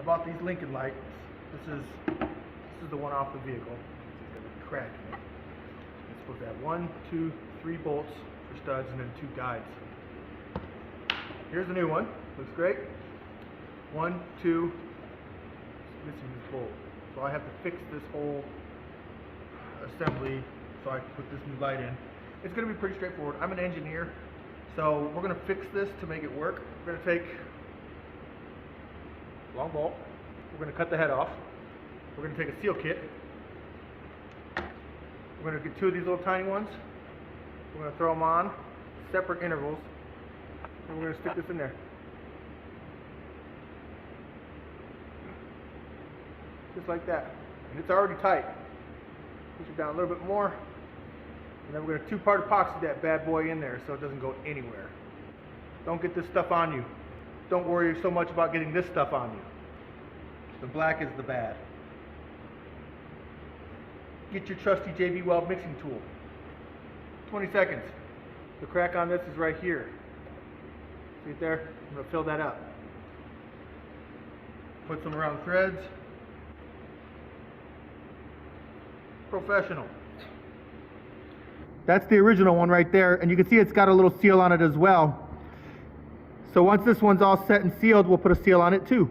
I bought these Lincoln lights. This is the one off the vehicle. It's got a crack in it. It's supposed to have 1, 2, 3 bolts for studs and then 2 guides. Here's the new one. Looks great. 1, 2. It's missing this bolt. So I have to fix this whole assembly so I can put this new light in. It's going to be pretty straightforward. I'm an engineer, so we're going to fix this to make it work. We're going to take a long bolt. We're going to cut the head off. We're going to take a seal kit. We're going to get 2 of these little tiny ones. We're going to throw them on separate intervals, and we're going to stick this in there. Just like that. And it's already tight. Push it down a little bit more. And then we're going to 2-part epoxy that bad boy in there so it doesn't go anywhere. Don't get this stuff on you. Don't worry so much about getting this stuff on you. The black is the bad. Get your trusty JB Weld mixing tool. 20 seconds. The crack on this is right here. See it there? I'm going to fill that up. Put some around threads. Professional. That's the original one right there, and you can see it's got a little seal on it as well. So once this one's all set and sealed, we'll put a seal on it too.